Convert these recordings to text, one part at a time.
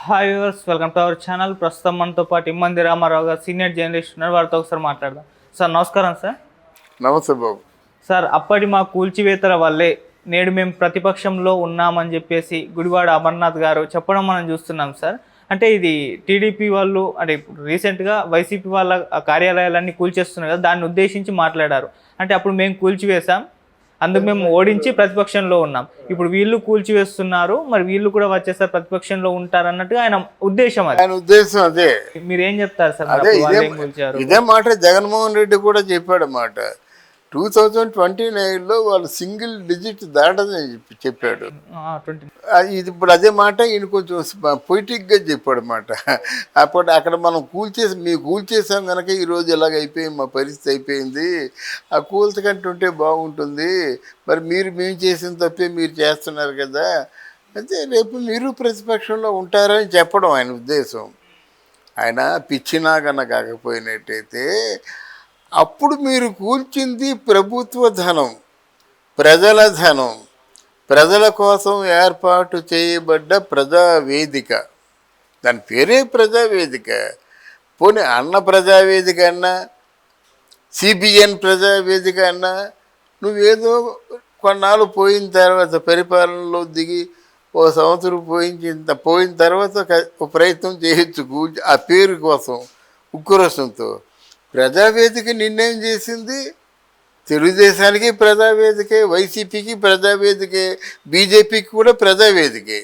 Hi viewers, welcome to our channel. ప్రస్తుతం మనతో పాటు ఇమ్మంది రామారావు గారు సీనియర్ జర్నలిస్ట్ ఉన్నారు. వారితో ఒకసారి మాట్లాడదాం. సార్ నమస్కారం. సార్ నమస్తే బాబు. సార్ అప్పటి మా కూల్చివేతల వల్లే నేడు మేము ప్రతిపక్షంలో ఉన్నామని చెప్పేసి గుడివాడ అమర్నాథ్ గారు చెప్పడం మనం చూస్తున్నాం. సార్ అంటే ఇది టీడీపీ వాళ్ళు అంటే ఇప్పుడు రీసెంట్గా వైసీపీ వాళ్ళ కార్యాలయాలన్నీ కూల్చేస్తున్నారు కదా, దాన్ని ఉద్దేశించి మాట్లాడారు. అంటే అప్పుడు మేము కూల్చివేశాం, అందుకు మేము ఓడించి ప్రతిపక్షంలో ఉన్నాం. ఇప్పుడు వీళ్ళు కూల్చివేస్తున్నారు, మరి వీళ్ళు కూడా వచ్చేసారి ప్రతిపక్షంలో ఉంటారు అన్నట్టుగా ఆయన ఉద్దేశం. అది ఆయన ఉద్దేశం అదే. మీరు ఏం చెప్తారు సార్? అదే ఇదే మాట జగన్మోహన్ రెడ్డి కూడా చెప్పాడు మాట. 2029లో వాళ్ళు సింగిల్ డిజిట్ దాటదని చెప్పాడు. ఇది ఇప్పుడు అదే మాట ఈయన కొంచెం పొయిటిక్గా చెప్పాడు మాట. అప్పుడు అక్కడ మనం కూల్చేసాం కనుక ఈరోజు ఇలాగ అయిపోయింది, మా పరిస్థితి అయిపోయింది, ఆ కూల్చకంటుంటే బాగుంటుంది, మరి మేము చేసిన తప్పే మీరు చేస్తున్నారు కదా, అయితే రేపు మీరు ప్రతిపక్షంలో ఉంటారని చెప్పడం ఆయన ఉద్దేశం. ఆయన పిచ్చినాగన కాకపోయినట్టయితే అప్పుడు మీరు కూల్చింది ప్రభుత్వ ధనం, ప్రజల ధనం, ప్రజల కోసం ఏర్పాటు చేయబడ్డ ప్రజావేదిక, దాని పేరే ప్రజావేదిక. పోనీ అన్న ప్రజావేదిక అన్నా, సిబిఎన్ ప్రజావేదిక అన్నా, నువ్వేదో కొన్నాళ్ళు పోయిన తర్వాత పరిపాలనలో దిగి ఓ సంవత్సరం పోయిన తర్వాత ఒక ప్రయత్నం చేయొచ్చు ఆ పేరు కోసం ఉక్రోషంతో. ప్రజావేదిక నిన్నేం చేసింది? తెలుగుదేశానికి ప్రజావేదికే, వైసీపీకి ప్రజావేదికే, బీజేపీకి కూడా ప్రజావేదికే.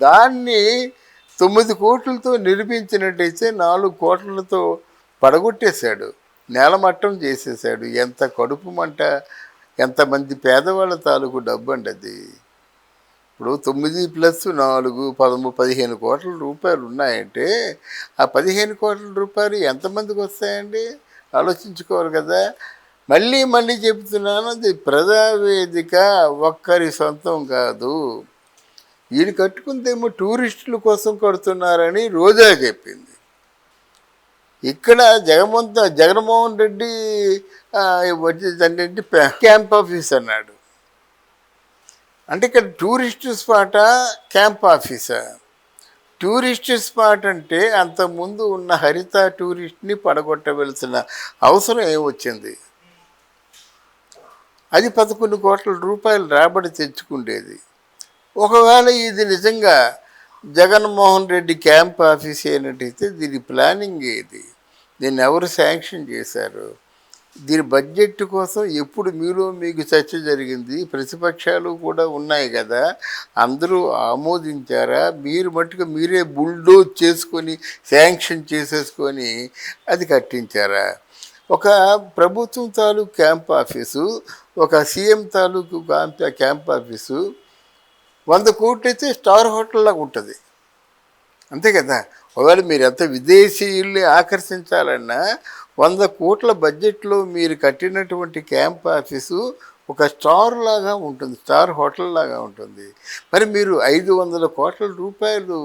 దాన్ని 9 కోట్లతో నిర్మించినట్టయితే 4 కోట్లతో పడగొట్టేశాడు, నేలమట్టం చేసేసాడు. ఎంత కడుపు మంట, ఎంతమంది పేదవాళ్ళ తాలూకు డబ్బు అండి అది. ఇప్పుడు 9 + 4 15 కోట్ల రూపాయలు ఉన్నాయంటే ఆ 15 కోట్ల రూపాయలు ఎంతమందికి వస్తాయండి? ఆలోచించుకోవాలి కదా. మళ్ళీ చెప్తున్నాను, అది ప్రజావేదిక ఒక్కరి సొంతం కాదు. ఈయన కట్టుకుందేమో టూరిస్టుల కోసం కడుతున్నారని రోజా చెప్పింది. ఇక్కడ జగన్మోహన్ రెడ్డి వచ్చేదంటే క్యాంప్ ఆఫీస్ అన్నాడు. అంటే ఇక్కడ టూరిస్ట్ స్పాట, క్యాంప్ ఆఫీసా? టూరిస్ట్ స్పాట్ అంటే అంతకుముందు ఉన్న హరిత టూరిస్ట్ని పడగొట్టవలసిన అవసరం ఏమొచ్చింది? అది 11 కోట్ల రూపాయలు రాబడి తెచ్చుకుండేది. ఒకవేళ ఇది నిజంగా జగన్మోహన్ రెడ్డి క్యాంప్ ఆఫీస్ అయినట్టయితే దీని ప్లానింగ్ ఏది? దీన్ని ఎవరు శాంక్షన్ చేశారు? దీని బడ్జెట్ కోసం ఎప్పుడు మీకు చర్చ జరిగింది? ప్రతిపక్షాలు కూడా ఉన్నాయి కదా, అందరూ ఆమోదించారా? మీరు మట్టుకు మీరే బుల్డోజ్ చేసుకొని శాంక్షన్ చేసేసుకొని అది కట్టించారా? ఒక ప్రభుత్వం తాలూకు క్యాంప్ ఆఫీసు, ఒక సీఎం తాలూకు క్యాంప్ ఆఫీసు 100 కోట్లు అయితే స్టార్ హోటల్ లాగా ఉంటుంది, అంతే కదా. ఒకవేళ మీరు ఎంత విదేశీయుల్ని ఆకర్షించాలన్నా 100 కోట్ల బడ్జెట్లో మీరు కట్టినటువంటి క్యాంప్ ఆఫీసు ఒక స్టార్ లాగా ఉంటుంది, స్టార్ హోటల్ లాగా ఉంటుంది. మరి మీరు 500 కోట్ల రూపాయలు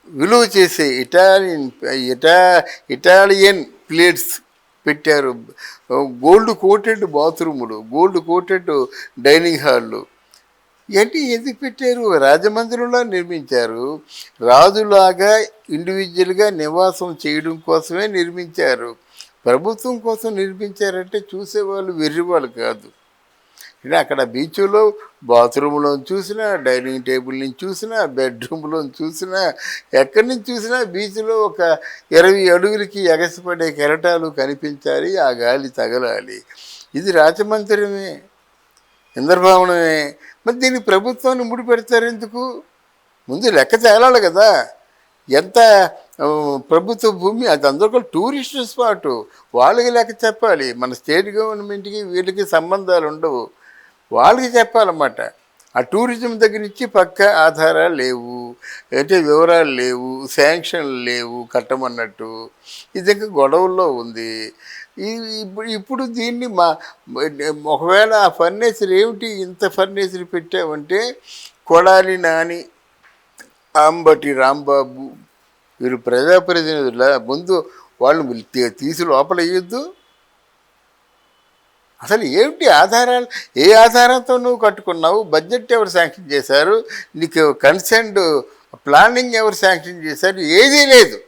విలువ చేసే ఇటాలియన్ ప్లేట్స్ పెట్టారు, గోల్డ్ కోటెడ్ బాత్రూములు, గోల్డ్ కోటెడ్ డైనింగ్ హాళ్ళు. ఏంటి ఎందుకు పెట్టారు? రాజమందిరంలో నిర్మించారు. రాజులాగా ఇండివిజువల్గా నివాసం చేయడం కోసమే నిర్మించారు. ప్రభుత్వం కోసం నిర్మించారంటే చూసేవాళ్ళు వెర్రివాళ్ళు కాదు. అక్కడ బీచ్లో బాత్రూంలో చూసినా, డైనింగ్ టేబుల్ నుంచి చూసినా, బెడ్రూమ్లో చూసినా, ఎక్కడి నుంచి చూసినా బీచ్లో ఒక 20 అడుగులకి ఎగసిపడే కెరటాలు కనిపించాలి, ఆ గాలి తగలాలి. ఇది రాజమందిరమే, ఇంద్రభవనమే. మరి దీన్ని ప్రభుత్వాన్ని ముడిపెడతారు ఎందుకు? ముందు లెక్క తేలాలి కదా. ఎంత ప్రభుత్వ భూమి, అది అందరూ టూరిస్ట్ స్పాటు, వాళ్ళకి లెక్క చెప్పాలి. మన స్టేట్ గవర్నమెంట్కి వీళ్ళకి సంబంధాలు ఉండవు, వాళ్ళకి చెప్పాలన్నమాట. ఆ టూరిజం దగ్గర నుంచి పక్క ఆధారాలు లేవు, అంటే వివరాలు లేవు, శాంక్షన్లు లేవు కట్టమన్నట్టు. ఇది ఇంకా గొడవల్లో ఉంది. ఇప్పుడు దీన్ని ఒకవేళ ఆ ఫర్నిచర్ ఏమిటి, ఇంత ఫర్నిచర్ పెట్టామంటే కొడాలి నాని, అంబటి రాంబాబు వీరు ప్రజాప్రతినిధుల ముందు వాళ్ళు తీసి లోపల వేయొద్దు. అసలు ఏమిటి ఆధారాలు? ఏ ఆధారంతో నువ్వు కట్టుకున్నావు? బడ్జెట్ ఎవరు శాంక్షన్ చేశారు? నీకు కన్సర్న్డ్ ప్లానింగ్ ఎవరు శాంక్షన్ చేశారు? ఏదీ లేదు.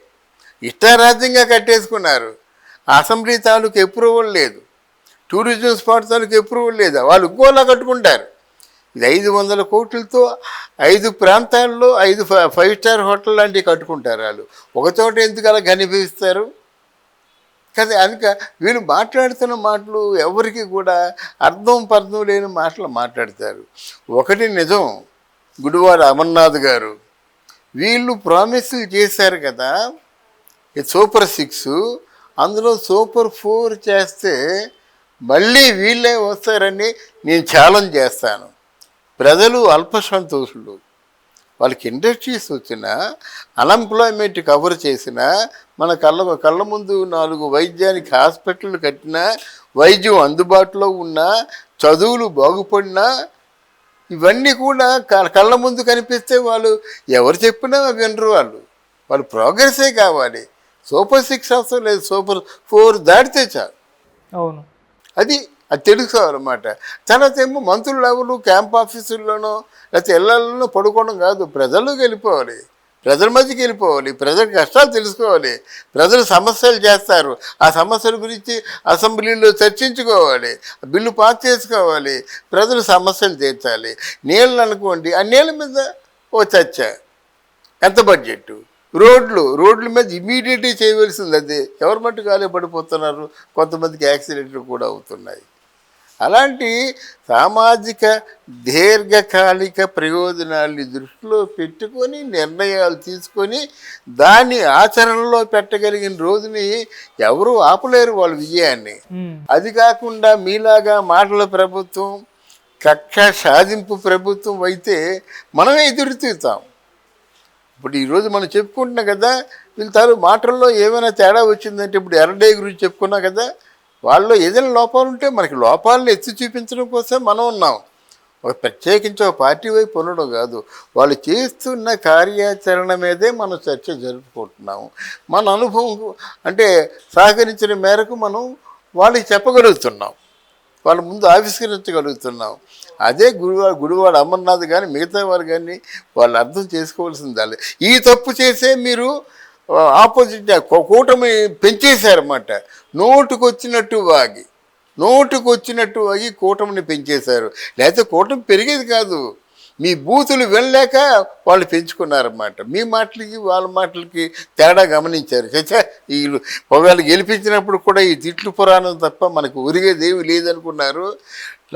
ఇష్టారాజ్యంగా కట్టేసుకున్నారు. అసెంబ్లీ తాలూకు అప్రూవల్ లేదు, టూరిజం స్పాట్ తాలూకు అప్రూవల్ లేదు. వాళ్ళు ఇంకోలా కట్టుకుంటారు. ఇది 500 కోట్లతో 5 ప్రాంతాల్లో 5 5 స్టార్ హోటల్ లాంటివి కట్టుకుంటారు. వాళ్ళు ఒకచోట ఎందుకు అలా కనిపిస్తారు కదా? అందుక వీళ్ళు మాట్లాడుతున్న మాటలు ఎవరికి కూడా అర్థం పర్థం లేని మాటలు మాట్లాడతారు. ఒకటి నిజం, గుడివాడ అమర్నాథ్ గారు వీళ్ళు ప్రామిస్లు చేశారు కదా, సూపర్ 6 అందులో సూపర్ 4 చేస్తే మళ్ళీ వీళ్ళే వస్తారని నేను ఛాలెంజ్ చేస్తాను. ప్రజలు అల్ప సంతోషులు. వాళ్ళకి ఇండస్ట్రీస్ వచ్చినా, అన్ఎంప్లాయ్మెంట్ కవర్ చేసినా, మన కళ్ళ ముందు 4 వైద్యానికి హాస్పిటల్ కట్టినా, వైద్యం అందుబాటులో ఉన్నా, చదువులు బాగుపడినా, ఇవన్నీ కూడా కళ్ళ ముందు కనిపిస్తే వాళ్ళు ఎవరు చెప్పినా వినరు. వాళ్ళు ప్రోగ్రెసే కావాలి. సూపర్ 6 అవసరం లేదు, సూపర్ 4 దాటితే చాలు. అవును, అది తెలుసుకోవాలన్నమాట. తర్వాత ఏమో మంత్రులు ఎవరు క్యాంప్ ఆఫీసుల్లోనో లేకపోతే ఇళ్లలోనో పడుకోవడం కాదు, ప్రజల్లోకి వెళ్ళిపోవాలి, ప్రజల మధ్యకి వెళ్ళిపోవాలి, ప్రజల కష్టాలు తెలుసుకోవాలి. ప్రజలు సమస్యలు చేస్తారు, ఆ సమస్యల గురించి అసెంబ్లీలో చర్చించుకోవాలి, బిల్లు పాస్ చేసుకోవాలి, ప్రజలు సమస్యలు తీర్చాలి. నీళ్ళు అనుకోండి, ఆ నీళ్ళ మీద ఓ చర్చ, ఎంత బడ్జెట్, రోడ్ల మీద ఇమీడియట్గా చేయవలసింది. అది ఎవరి మట్టు గాలి పడిపోతున్నారు, కొంతమందికి యాక్సిడెంట్లు కూడా అవుతున్నాయి. అలాంటి సామాజిక దీర్ఘకాలిక ప్రయోజనాల్ని దృష్టిలో పెట్టుకొని నిర్ణయాలు తీసుకొని దాన్ని ఆచరణలో పెట్టగలిగిన రోజుని ఎవరూ ఆపలేరు వాళ్ళ విజయాన్ని. అది కాకుండా మీలాగా మాటల ప్రభుత్వం, కక్ష సాధింపు ప్రభుత్వం అయితే మనమే ఎదురుతీతాం. ఇప్పుడు ఈరోజు మనం చెప్పుకుంటున్నాం కదా, వీళ్ళ మాటల్లో ఏమైనా తేడా వచ్చిందంటే, ఇప్పుడు ఎర్రడే గురించి చెప్పుకున్నాం కదా, వాళ్ళలో ఏదైనా లోపాలు ఉంటే మనకి లోపాలను ఎత్తి చూపించడం కోసం మనం ఉన్నాం. ఒక ప్రత్యేకించి ఒక పార్టీ వైపు ఉండడం కాదు, వాళ్ళు చేస్తున్న కార్యాచరణ మీదే మనం చర్చ జరుపుకుంటున్నాము. మన అనుభవం అంటే సహకరించిన మేరకు మనం వాళ్ళకి చెప్పగలుగుతున్నాం, వాళ్ళ ముందు ఆవిష్కరించగలుగుతున్నాం. అదే గుడివాడ అమర్నాథ్ కానీ మిగతా వారు కానీ వాళ్ళు అర్థం చేసుకోవాల్సింది. ఈ తప్పు చేసే మీరు ఆపోజిట్ కూటమి పెంచేశారన్నమాట. నోటుకొచ్చినట్టు వాగి కూటమిని పెంచేశారు. లేకపోతే కూటమి పెరిగేది కాదు. మీ బూతులు వెళ్ళలేక వాళ్ళు పెంచుకున్నారన్నమాట. మీ మాటలకి వాళ్ళ మాటలకి తేడా గమనించారు. చచ్చా, వీళ్ళు ఒకవేళ గెలిపించినప్పుడు కూడా ఈ తిట్లు పురాణం తప్ప మనకు ఉరిగేదేమి లేదనుకున్నారు.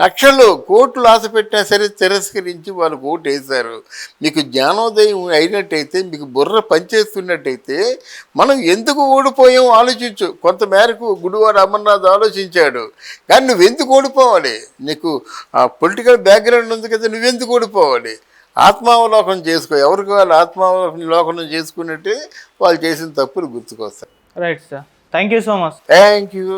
లక్షలు కోట్లు ఆశ పెట్టినా సరే తిరస్కరించి వాళ్ళు ఓటు వేశారు. మీకు జ్ఞానోదయం అయినట్టయితే, మీకు బుర్ర పనిచేస్తున్నట్టయితే మనం ఎందుకు ఓడిపోయాం ఆలోచించు. కొంతమేరకు గుడివాడ అమర్నాథ్ ఆలోచించాడు. కానీ నువ్వెందుకు ఓడిపోవాలి? నీకు పొలిటికల్ బ్యాక్గ్రౌండ్ ఉంది కదా, నువ్వెందుకు ఓడిపోవాలి? ఆత్మావలోకనం చేసుకో. ఎవరికి వాళ్ళు ఆత్మావలోకనం చేసుకున్నట్టే వాళ్ళు చేసిన తప్పులు గుర్తుకొస్తాయి. Right sir, thank you so much. Thank you.